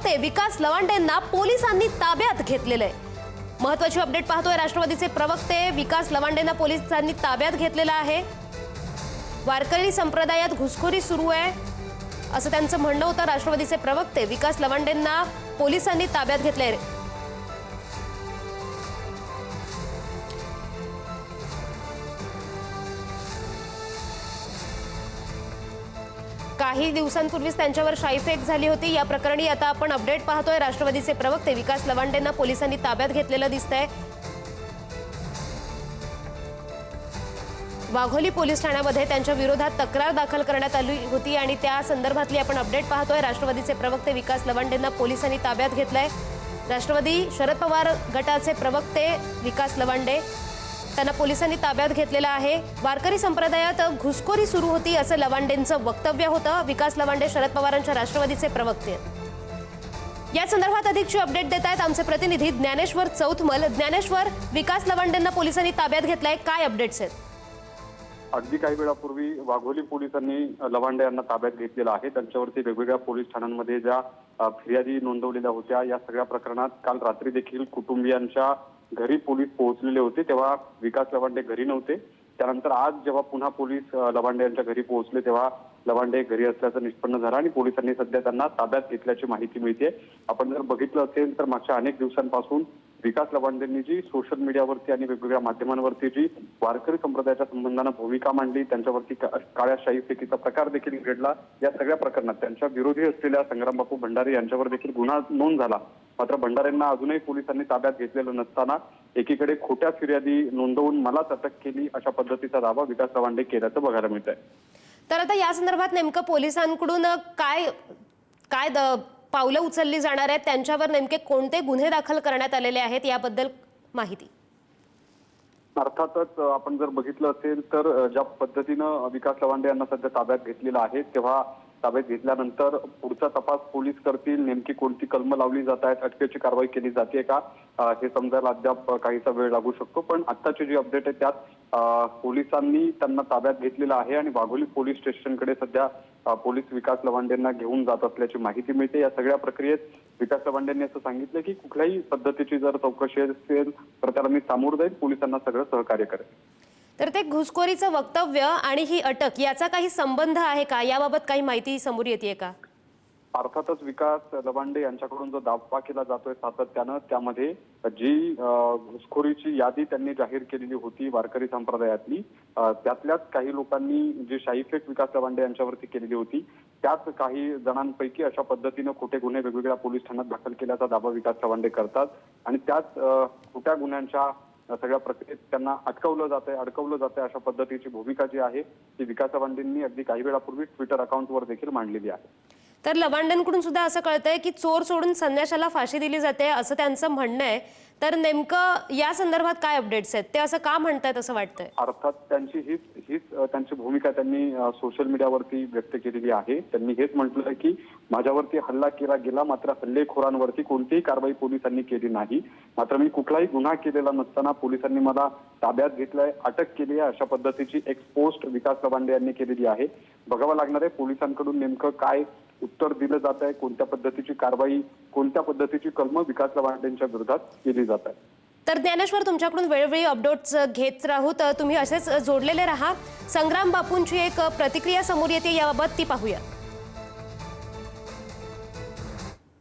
प्रवक्ते विकास लवांडेंना पोलिसांनी ताब्यात घेतलेलं आहे। महत्त्वाची अपडेट पाहतोय। राष्ट्रवादीचे प्रवक्ते विकास लवांडेंना पोलिसांनी ताब्यात घेतलेलं आहे। वारकरी संप्रदायात घुसखोरी सुरू आहे असं त्यांचं म्हणणं होतं। राष्ट्रवादीचे प्रवक्ते विकास लवांडेंना पोलिसांनी ताब्यात घेतलंय। काही दिवसांपूर्वीच त्यांच्यावर शाईफेक झाली होती। या प्रकरणी आता आपण अपडेट पाहतोय। राष्ट्रवादीचे प्रवक्ते विकास लवांडेंना पोलिसांनी ताब्यात घेतलेलं दिसतंय। वाघोली पोलीस ठाण्यामध्ये त्यांच्या विरोधात तक्रार दाखल करण्यात आली होती आणि त्या संदर्भातली आपण अपडेट पाहतोय। राष्ट्रवादीचे प्रवक्ते विकास लवांडेंना पोलिसांनी ताब्यात घेतलंय। राष्ट्रवादी शरद पवार गटाचे प्रवक्ते विकास लवांडे त्यांना पोलिसांनी ताब्यात घेतलेलं आहे। वारकरी संप्रदायात घुसखोरी सुरू होती असं लवांडेंचं वक्तव्य होतं। विकास लवांडे शरद पवारांच्या राष्ट्रवादीचे प्रवक्ते। या संदर्भात अधिकची अपडेट देत आहेत आमचे प्रतिनिधी ज्ञानेश्वर चौथमल। ज्ञानेश्वर, विकास लवांडेंना पोलिसांनी ताब्यात घेतलंय, काय अपडेट्स आहेत? अगदी काही वेळापूर्वी वाघोली पोलिसांनी लवांडे यांना ताब्यात घेतलेलं आहे। त्यांच्यावरती वेगवेगळ्या पोलीस ठाण्यांमध्ये ज्या फिर्यादी नोंदवलेल्या होत्या, या सगळ्या प्रकरणात काल रात्री देखील कुटुंबियांच्या घरी पोलीस पोहोचलेले होते, तेव्हा विकास लवांडे घरी नव्हते। त्यानंतर आज जेव्हा पुन्हा पोलीस लवांडे यांच्या घरी पोहोचले तेव्हा लवांडे घरी असल्याचं निष्पन्न झालं आणि पोलिसांनी सध्या त्यांना ताब्यात घेतल्याची माहिती मिळते। आपण जर बघितलं असेल तर मागच्या अनेक दिवसांपासून विकास लवांडेंनी जी सोशल मीडियावरती आणि वेगवेगळ्या माध्यमांवरती जी वारकरी संप्रदायाच्या संबंधानं भूमिका मांडली, त्यांच्यावरती काळ्या शाईफेकीचा प्रकार देखील घडला, या सगळ्या प्रकरणात त्यांच्या विरोधी असलेल्या संग्राम बापू भंडारे यांच्यावर देखील गुन्हा नोंद झाला। मात्र भंडारेंना अजूनही पोलिसांनी ताब्यात घेतलेलं नसताना एकीकडे खोट्या फिर्यादी नोंदवून मलाच अटक केली अशा पद्धतीचा दावा विकास लवांडे केल्याचं बघायला मिळत आहे। तर आता या संदर्भात नेमकं पोलिसांकडून काय काय पावलं उचलली जाणार आहेत? त्यांच्यावर नेमके कोणते गुन्हे दाखल करण्यात आलेले आहेत याबद्दल माहिती? अर्थातच आपण जर बघितलं असेल तर ज्या पद्धतीनं विकास लवांडे यांना सध्या ताब्यात घेतलेला आहे, तेव्हा ताब्यात घेतल्यानंतर पुढचा तपास पोलीस करतील। नेमकी कोणती कलम लावली जात आहेत, अटकेची कारवाई केली जाते का, हे समजायला अद्याप काहीसा वेळ लागू शकतो। पण आत्ताची जी अपडेट आहे त्यात पोलिसांनी त्यांना ताब्यात घेतलेलं आहे आणि वाघोली पोलीस स्टेशनकडे सध्या पोलीस विकास लवांडेंना घेऊन जात असल्याची माहिती मिळते। या सगळ्या प्रक्रियेत विकास लवांडेंनी असं सांगितलं की कुठल्याही पद्धतीची जर चौकशी असेल तर त्याला मी सामोरं जाईल, पोलिसांना सगळं सहकार्य करेल। तर ते घुसखोरीचं वक्तव्य आणि ही अटक याचा काही संबंध आहे का, याबाबत काही माहिती समोर येते का? अर्थातच विकास लवांडे यांच्याकडून जो दावा केला जातोय सातत्यानं, त्यामध्ये जी घुसखोरीची यादी त्यांनी जाहीर केलेली होती वारकरी संप्रदायातली, त्यातल्याच काही लोकांनी जी शाईफेक विकास लवांडे यांच्यावरती केलेली होती, त्याच काही जणांपैकी अशा पद्धतीनं खोटे गुन्हे वेगवेगळ्या पोलीस ठाण्यात दाखल केल्याचा दावा विकास लवांडे करतात आणि त्याच खोट्या गुन्ह्यांच्या सगळ्या प्रक्रियेत त्यांना अडकवलं जातंय अशा पद्धतीची भूमिका जी आहे ती विकास लवांडेंनी अगदी काही वेळापूर्वी ट्विटर अकाउंटवर देखील मांडलेली आहे। तर लवांडेंकडून सुद्धा असं कळतंय की चोर सोडून संन्याशाला फाशी दिली जाते असं त्यांचं म्हणणं आहे। तर नेमकं या संदर्भात काय अपडेट्स आहेत, ते असं का म्हणतायत असं वाटतंय? अर्थात त्यांची हीच त्यांची भूमिका त्यांनी सोशल मीडियावरती व्यक्त केलेली आहे। त्यांनी हेच म्हटलंय की माझ्यावरती हल्ला केला गेला, मात्र हल्लेखोरांवरती कोणतीही कारवाई पोलिसांनी केली नाही। मात्र मी कुठलाही गुन्हा केलेला नसताना पोलिसांनी मला ताब्यात घेतलंय, अटक केली आहे, अशा पद्धतीची एक पोस्ट विकास लवांडे यांनी केलेली आहे। बघावं लागणार आहे पोलिसांकडून नेमकं काय उत्तर दिलं जात आहे, कोणत्या पद्धतीची कारवाई, कोणत्या पद्धतीची कलमं विकास लवांडेंच्या विरोधात केली जात आहे। तर ज्ञानेश्वर, तुमच्याकडून वेळोवेळी अपडेट्स घेत राहू, तर तुम्ही असेच जोडलेले राहा। संग्राम बापूंची एक प्रतिक्रिया समोर येते, याबाबत ती पाहूया।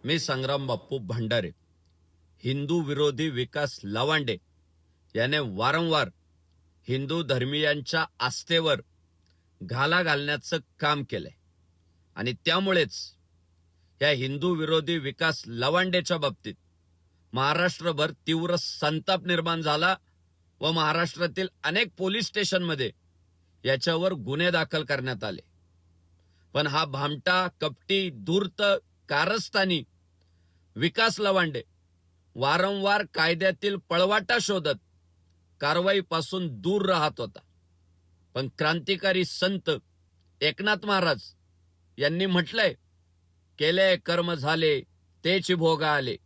मी संग्राम बापू भंडारे। हिंदू विरोधी विकास लवांडे याने वारंवार हिंदू धर्मीयांच्या आस्थेवर घाला घालण्याचं काम केलंय आणि त्यामुळेच या हिंदू विरोधी विकास लवांडेच्या बाबतीत महाराष्ट्रभर तीव्र संताप निर्माण झाला व महाराष्ट्रातील अनेक पोलीस स्टेशनमध्ये याच्यावर गुन्हे दाखल करण्यात आले। पण हा भामटा, कपटी, धूर्त, कारस्थानी विकास लवांडे वारंवार कायद्यातील पळवाटा शोधत कारवाईपासून दूर राहत होता। पण क्रांतिकारी संत एकनाथ महाराज यांनी म्हटलंय, केले कर्म झाले तेच भोगा आले।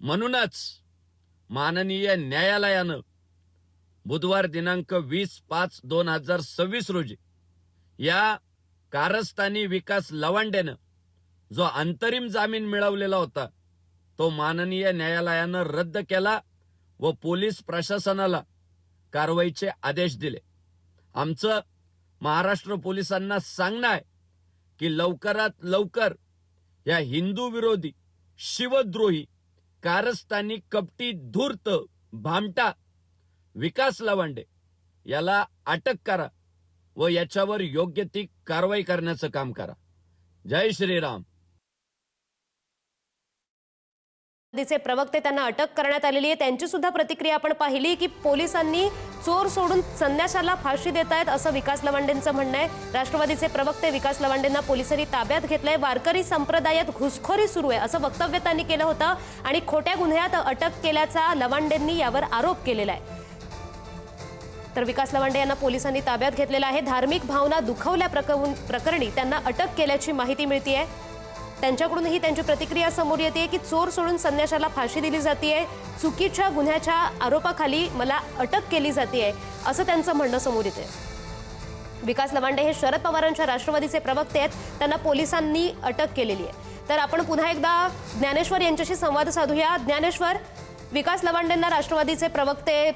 म्हणूनच माननीय न्यायालयानं बुधवार दिनांक 20/5/2026 रोजी या कारस्थानी विकास लवांडेनं जो अंतरिम जामीन मिळवलेला होता तो माननीय न्यायालयानं रद्द केला व पोलीस प्रशासनाला कारवाईचे आदेश दिले. आमचं महाराष्ट्र पोलिसांना सांगणं आहे की लवकरात लवकर या हिंदू विरोधी, शिवद्रोही, कारस्थानी, कपटी, धूर्त, भामटा विकास लवांडे याला अटक करा व याच्यावर योग्य ती कारवाई करण्याचं काम करा. जय श्रीराम. राष्ट्रवादीचे प्रवक्ते त्यांना अटक करण्यात आलेली आहे. त्यांची सुद्धा प्रतिक्रिया आपण पाहिली की पोलिसांनी चोर सोडून संन्याशाला फाशी देत आहेत असं विकास लवांडेंचं म्हणणं आहे. राष्ट्रवादीचे प्रवक्ते विकास लवांडेंना पोलिसांनी ताब्यात घेतलंय. वारकरी संप्रदायात घुसखोरी सुरू आहे असं वक्तव्य त्यांनी केलं होतं आणि खोट्या गुन्ह्यात अटक केल्याचा लवांडेंनी यावर आरोप केलेला आहे. तर विकास लवांडे यांना पोलिसांनी ताब्यात घेतलेलं आहे. धार्मिक भावना दुखावल्या प्रकरणी त्यांना अटक केल्याची माहिती मिळतेय. त्यांच्याकडूनही त्यांची प्रतिक्रिया समोर येते की चोर सोडून संन्याशाला फाशी दिली जाते, चुकीच्या गुन्ह्याच्या आरोपाखाली मला अटक केली जाते असं त्यांचं म्हणणं समोर येते. विकास लवांडे हे शरद पवारांच्या राष्ट्रवादीचे प्रवक्ते आहेत. त्यांना पोलिसांनी अटक केलेली आहे. तर आपण पुन्हा एकदा ज्ञानेश्वर यांच्याशी संवाद साधूया. ज्ञानेश्वर, विकास लवांडेंना राष्ट्रवादीचे प्रवक्ते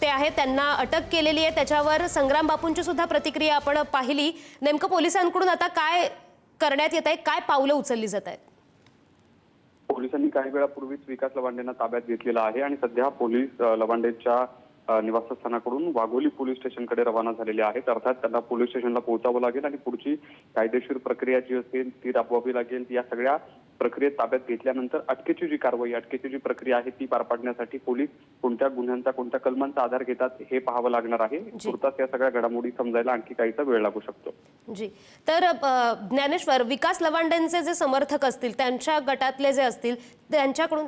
ते आहेत, त्यांना अटक केलेली आहे. त्याच्यावर संग्राम बापूंची सुद्धा प्रतिक्रिया आपण पाहिली. नेमकं पोलिसांकडून आता काय करण्यात येत आहे, काय पावलं उचलली जात आहेत? पोलिसांनी काही वेळापूर्वीच विकास लवांडेंना ताब्यात घेतलेला आहे आणि सध्या पोलीस लवांडेच्या निवासस्थानाकडून वाघोली पोलीस स्टेशनकडे रवाना झालेले आहेत. अर्थात त्यांना पोलीस स्टेशनला पोहोचावं लागेल आणि पुढची कायदेशीर प्रक्रिया जी असेल ती राबवावी लागेल. या सगळ्या प्रक्रियेत ताब्यात घेतल्यानंतर अटकेची जी कारवाई, अटकेची जी प्रक्रिया आहे ती पार पाडण्यासाठी पोलीस कोणत्या गुन्ह्यांचा, कोणत्या कलमांचा आधार घेतात हे पाहावं लागणार आहे. तुर्तास या सगळ्या घडामोडी समजायला आणखी काहीसा वेळ लागू शकतो. जी, तर ज्ञानेश्वर, विकास लवांडेंचे जे समर्थक असतील, त्यांच्या गटातले जे असतील त्यांच्याकडून,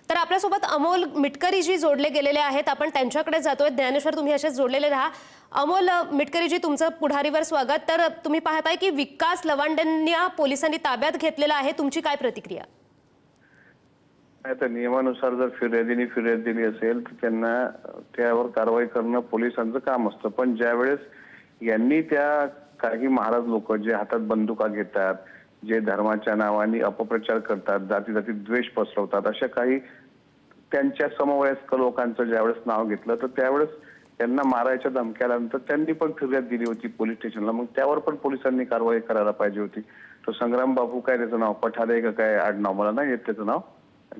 तर आपल्यासोबत अमोल मिटकरीजी जोडले गेलेले आहेत. आपण त्यांच्याकडे जातोय. ज्ञानेश्वर, तुम्ही असेच जोडलेले राहा. अमोल मिटकरीजी, तुमचं पुढारीवर स्वागत. तर तुम्ही पाहताय की विकास लवांडेंना पोलिसांनी ताब्यात घेतलेलं आहे, तुमची काय प्रतिक्रिया? आता नियमानुसार जर फिर्याद दिली असेल तर त्यांना त्यावर कारवाई करणं पोलिसांचं काम असतं. पण ज्यावेळेस यांनी त्या काही महाराज लोक जे हातात बंदुका घेतात, जे धर्माच्या नावाने अपप्रचार करतात, जाती द्वेष पसरवतात, अशा काही त्यांच्या समवयस्क लोकांचं ज्यावेळेस नाव घेतलं तर त्यावेळेस त्यांना मारायच्या धमक्यानंतर त्यांनी पण फिर्याद दिली होती पोलीस स्टेशनला. मग त्यावर पण पोलिसांनी कारवाई करायला पाहिजे होती. तो संग्राम बापू, काय त्याचं नाव, पठारे का काय आडनाव, मला नाही येत त्याचं नाव,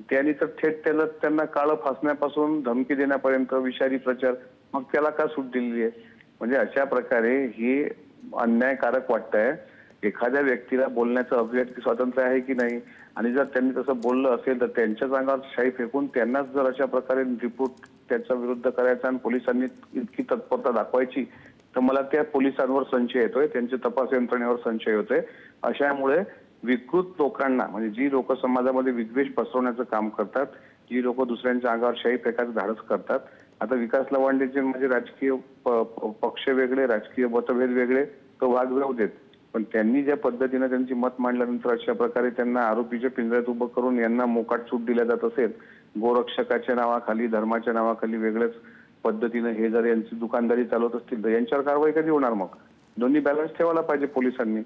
त्यांनी तर थेट त्याला काळं फासण्यापासून धमकी देण्यापर्यंत विषारी प्रचार, मग त्याला का सूट दिलेली आहे? म्हणजे अशा प्रकारे ही अन्यायकारक वाटतंय. एखाद्या व्यक्तीला बोलण्याचं अभिव्यक्ती स्वातंत्र्य आहे की नाही, आणि जर त्यांनी तसं बोललं असेल तर त्यांच्याच अंगावर शाई फेकून त्यांनाच जर अशा प्रकारे रिपोर्ट त्याच्या विरुद्ध करायचा आणि पोलिसांनी इतकी तत्परता दाखवायची तर मला त्या पोलिसांवर संशय येतोय, त्यांच्या तपास यंत्रणेवर संशय होतोय. अशामुळे विकृत लोकांना, म्हणजे जी लोक समाजामध्ये विद्वेष पसरवण्याचं काम करतात, जी लोक दुसऱ्यांच्या अंगावर शाई फेकायचं धाडस करतात, आता विकास लवांडेचे म्हणजे राजकीय पक्ष वेगळे, राजकीय मतभेद वेगळे, तो भाग जाऊ देत. पण त्यांनी ज्या पद्धतीने त्यांची मत मांडल्यानंतर अशा प्रकारे त्यांना आरोपीच्या पिंजऱ्यात उभं करून यांना मोकाट सूट दिल्या जात असेल, गोरक्षकाच्या नावाखाली, धर्माच्या नावाखाली वेगळ्याच पद्धतीने हे जर यांची दुकानदारी चालवत असतील तर यांच्यावर कारवाई कधी होणार? मग दोन्ही बॅलन्स ठेवायला पाहिजे पोलिसांनी.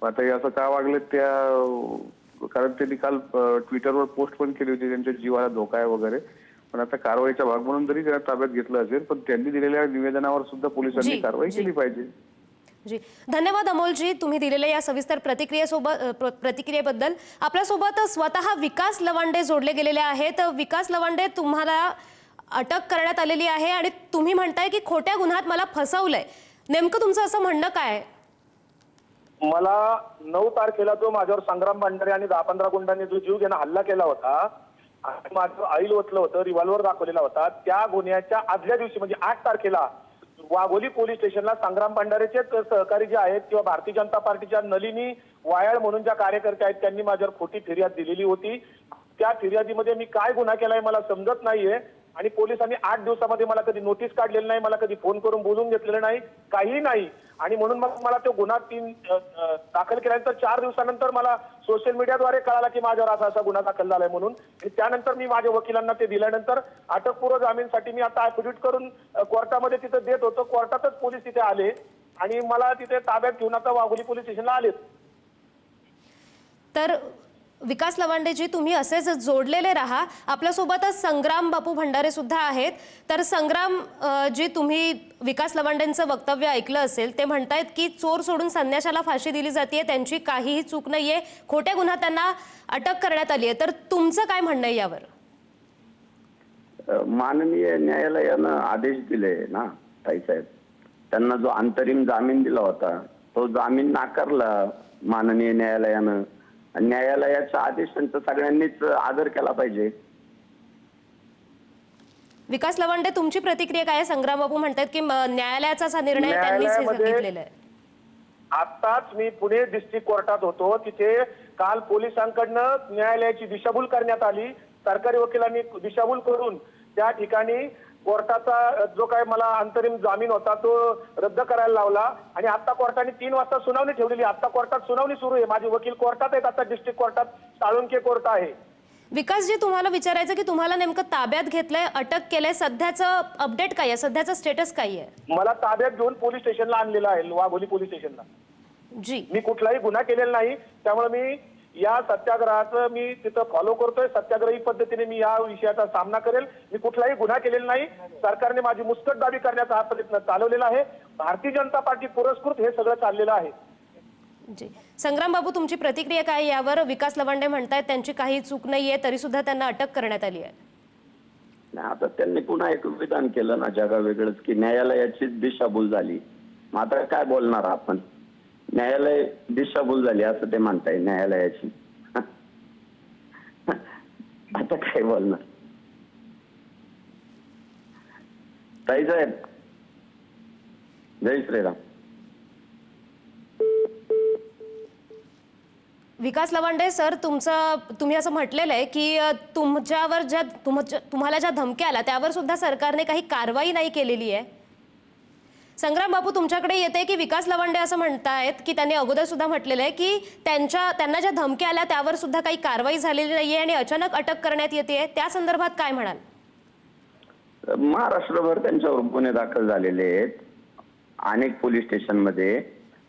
आता हे असं का वागले त्या, कारण त्यांनी काल ट्विटरवर पोस्ट पण केली होती त्यांच्या जीवाला धोका आहे वगैरे. पण आता कारवाईचा भाग म्हणून जरी त्यांना ताब्यात घेतलं असेल पण त्यांनी दिलेल्या निवेदनावर सुद्धा पोलिसांनी कारवाई केली पाहिजे. जी, धन्यवाद अमोलजी, तुम्ही दिलेल्या या सविस्तर प्रतिक्रियेबद्दल. आपल्यासोबत स्वतः विकास लवांडे जोडले गेलेले आहेत. विकास लवांडे, तुम्हाला अटक करण्यात आलेली आहे आणि तुम्ही म्हणताय की खोट्या गुन्ह्यात मला फसवलंय. नेमकं तुमचं असं म्हणणं काय? मला 9 तारखेला जो माझ्यावर संग्राम भांडारे आणि 10-15 गुंडांनी जो जीव घेणं हल्ला केला होता आणि माझं आईल ओतलं होतं, रिव्हॉल्वर दाखवलेला होता, त्या गुन्ह्याच्या आदल्या दिवशी म्हणजे 8 तारखेला वाघोली पोलीस स्टेशनला संग्राम भांडारेचे सहकारी जे आहेत किंवा भारतीय जनता पार्टीच्या नलिनी वायाळ म्हणून ज्या कार्यकर्त्या आहेत त्यांनी माझ्यावर खोटी फिर्याद दिलेली होती. त्या फिर्यादीमध्ये मी काय गुन्हा केलाय मला समजत नाहीये आणि पोलिसांनी 8 दिवसामध्ये मला कधी नोटीस काढलेली नाही, मला कधी फोन करून बोलून घेतलेलं नाही, काही नाही. आणि म्हणून मग मला तो गुन्हा दाखल केल्यानंतर 4 दिवसानंतर मला सोशल मीडियाद्वारे कळाला की माझ्यावर असा गुन्हा दाखल झालाय म्हणून. त्यानंतर मी माझ्या वकिलांना ते दिल्यानंतर अटकपूर्व जामीनसाठी मी आता ऍफिडेव्हिट करून कोर्टामध्ये तिथं देत होतो. कोर्टातच पोलीस तिथे आले आणि मला तिथे ताब्यात घेऊन आता वाघोली पोलीस स्टेशनला आलेत. तर विकास लवांडेजी, तुम्ही असेच जोडलेले राहा. आपल्यासोबतच संग्राम बापू भंडारे सुद्धा आहेत. तर संग्राम जी, तुम्ही विकास लवांडेंचं वक्तव्य ऐकलं असेल. ते म्हणतायत की चोर सोडून संन्याशाला फाशी दिली जाते, त्यांची काहीही चूक नाहीये, खोट्या गुन्ह्यात त्यांना अटक करण्यात आली आहे. तर तुमचं काय म्हणणं आहे यावर? माननीय न्यायालयानं आदेश दिले ना ताईसाहेब, त्यांना जो अंतरिम जामीन दिला होता तो जामीन नाकारला माननीय न्यायालयानं. न्यायालयाच्या आदेशांचा सगळ्यांनीच आदर केला पाहिजे. विकास लवांडे, तुमची प्रतिक्रिया काय आहे? संग्राम बापू म्हणतात की न्यायालयाचाच हा निर्णय त्यांनीच न्यायालयामध्ये घेतलेला आहे. आताच मी पुणे डिस्ट्रिक्ट कोर्टात होतो. तिथे काल पोलिसांकडनं न्यायालयाची दिशाभूल करण्यात आली. सरकारी वकिलांनी दिशाभूल करून त्या ठिकाणी कोर्टाचा जो काय मला अंतरिम जामीन होता तो रद्द करायला लावला आणि आता कोर्टाने 3 वाजता सुनावणी ठेवलेली. आता कोर्टात सुनावणी सुरू आहे. माझे वकील कोर्टात आहेत. आता डिस्ट्रिक्ट कोर्टात साळुंके कोर्ट आहे. विकासजी, तुम्हाला विचारायचं की तुम्हाला नेमकं ताब्यात घेतलंय, अटक केलंय, सध्याचं अपडेट काय आहे, सध्याचं स्टेटस काय आहे? मला ताब्यात घेऊन पोलीस स्टेशनला आणलेलं आहे, वाघोली पोलीस स्टेशनला. जी, मी कुठलाही गुन्हा केलेला नाही, त्यामुळे मी या सत्याग्रहाचं मी तिथं फॉलो करतोय. सत्याग्रही पद्धतीने मी या विषयाचा सामना करेल. मी कुठलाही गुन्हा केलेला नाही. सरकारने माझी मुस्कटदाबी करण्याचा हा प्रयत्न चालवलेला आहे. भारतीय जनता पार्टी पुरस्कृत हे सगळं चाललेलं आहे. जी. संग्राम बाबू, तुमची प्रतिक्रिया काय यावर? विकास लवांडे म्हणतायत त्यांची काही चूक नाहीये, तरी सुद्धा त्यांना अटक करण्यात आली आहे. नाही, आता त्यांनी पुन्हा एक विधान केलं ना जगा वेगळंच की न्यायालयाची दिशाभूल झाली. मग आता काय बोलणार आपण? न्यायालय दिशाभूल झाली असं ते म्हणताय न्यायालयाची. आता काय बोलणार ताईसाहेब? जय श्रीराम. विकास लवांडे सर, तुम्ही असं म्हटलेलं आहे की तुमच्यावर तुम्हाला ज्या धमक्या आल्या त्यावर सुद्धा सरकारने काही कारवाई नाही केलेली आहे. संग्राम बापू, तुमच्याकडे येते की विकास लवांडे असं म्हणतायत की त्यांनी अगोदर सुद्धा म्हटलेलं आहे की त्यांना ज्या धमक्या आल्या त्यावर सुद्धा काही कारवाई झालेली नाहीये आणि अचानक अटक करण्यात येते, त्या संदर्भात काय म्हणाल? महाराष्ट्रभर त्यांच्यावर गुन्हे दाखल झालेले आहेत. अनेक पोलीस स्टेशनमध्ये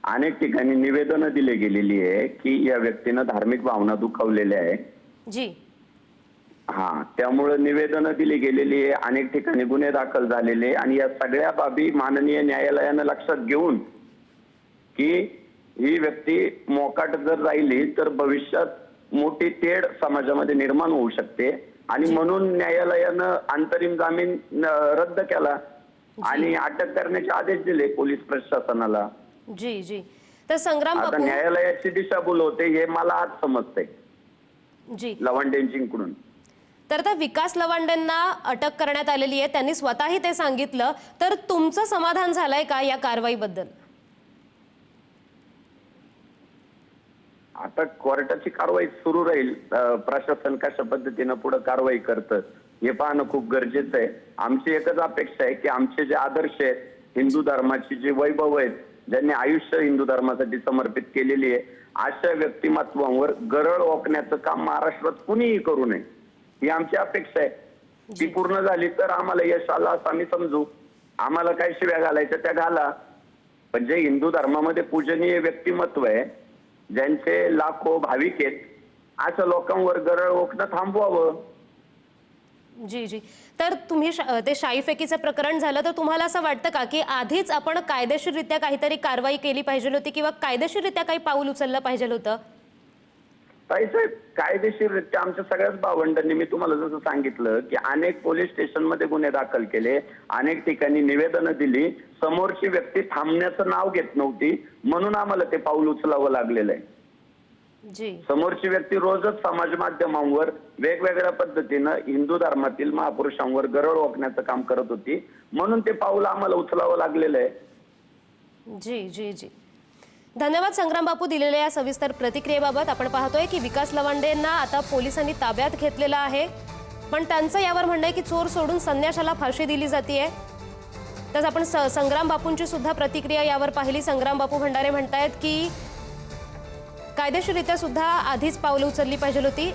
अनेक ठिकाणी निवेदनं दिली गेलेली आहे की या व्यक्तीनं धार्मिक भावना दुखावलेल्या आहे. जी, त्यामुळे निवेदनं दिली गेलेली आहे. अनेक ठिकाणी गुन्हे दाखल झालेले आणि या सगळ्या बाबी माननीय न्यायालयानं लक्षात घेऊन की ही व्यक्ती मोकाट जर राहिली तर भविष्यात मोठी तेढ समाजामध्ये निर्माण होऊ शकते आणि म्हणून न्यायालयानं अंतरिम जामीन रद्द केला आणि अटक करण्याचे आदेश दिले पोलीस प्रशासनाला. जी जी. तर संग्राम आता बापू, न्यायालयाची दिशाभूल होते हे मला आज समजतंय जी, लवांडेंकडून. तर त्या विकास लवांडेंना अटक करण्यात आलेली आहे, त्यांनी स्वतःही ते सांगितलं. तर तुमचं समाधान झालंय का या कारवाईबद्दल? आता कोर्टाची कारवाई सुरू राहील. प्रशासन कशा पद्धतीनं पुढे कारवाई करतं हे पाहणं खूप गरजेचं आहे. आमची एकच अपेक्षा आहे की आमचे जे आदर्श आहेत, हिंदू धर्माची जे वैभव आहेत, ज्यांनी आयुष्य हिंदू धर्मासाठी समर्पित केलेली आहे, अशा व्यक्तिमत्वांवर गरळ ओकण्याचं काम महाराष्ट्रात कुणीही करू नये ही आमची अपेक्षा आहे. ती पूर्ण झाली तर आम्हाला यश आलं असं आम्ही समजू. आम्हाला काय शिव्या घालायच्या त्या घाला, पण जे हिंदू धर्मामध्ये पूजनीय व्यक्तिमत्व आहे, ज्यांचे लाखो भाविक आहेत, अशा लोकांवर गरळ ओकणं थांबवावं. जी जी. तर तुम्ही ते शाईफेकीचं प्रकरण झालं, तर तुम्हाला असं वाटतं का की आधीच आपण कायदेशीररित्या काहीतरी कारवाई केली पाहिजे होती किंवा कायदेशीररित्या काही पाऊल उचललं पाहिजे होतं? ताईसाहेब, कायदेशीररित्या आमच्या सगळ्याच भावंडांनी मी तुम्हाला जसं सांगितलं की अनेक पोलीस स्टेशनमध्ये गुन्हे दाखल केले, अनेक ठिकाणी निवेदनं दिली. समोरची व्यक्ती थांबण्याचं नाव घेत नव्हती म्हणून आम्हाला ते पाऊल उचलावं लागलेलं आहे. जी. समोरची व्यक्ती रोजच समाज माध्यमांवर वेगवेगळ्या पद्धतीनं हिंदू धर्मातील महापुरुषांवर गरळ ओकण्याचं काम करत होती म्हणून ते पाऊल आम्हाला उचलावं लागलेलं आहे. जी जी जी. धन्यवाद संग्राम बापू दिलेल्या या सविस्तर प्रतिक्रियेबाबत. आपण पाहतोय की विकास लवांडेंना आता पोलिसांनी ताब्यात घेतलेलं आहे, पण त्यांचं यावर म्हणणं आहे की चोर सोडून संन्याशाला फाशी दिली जाते. तसं आपण संग्राम बापूंची सुद्धा प्रतिक्रिया यावर पाहिली. संग्राम बापू भंडारे म्हणतायत की कायदेशीररित्या सुद्धा आधीच पावलं उचलली पाहिजे होती.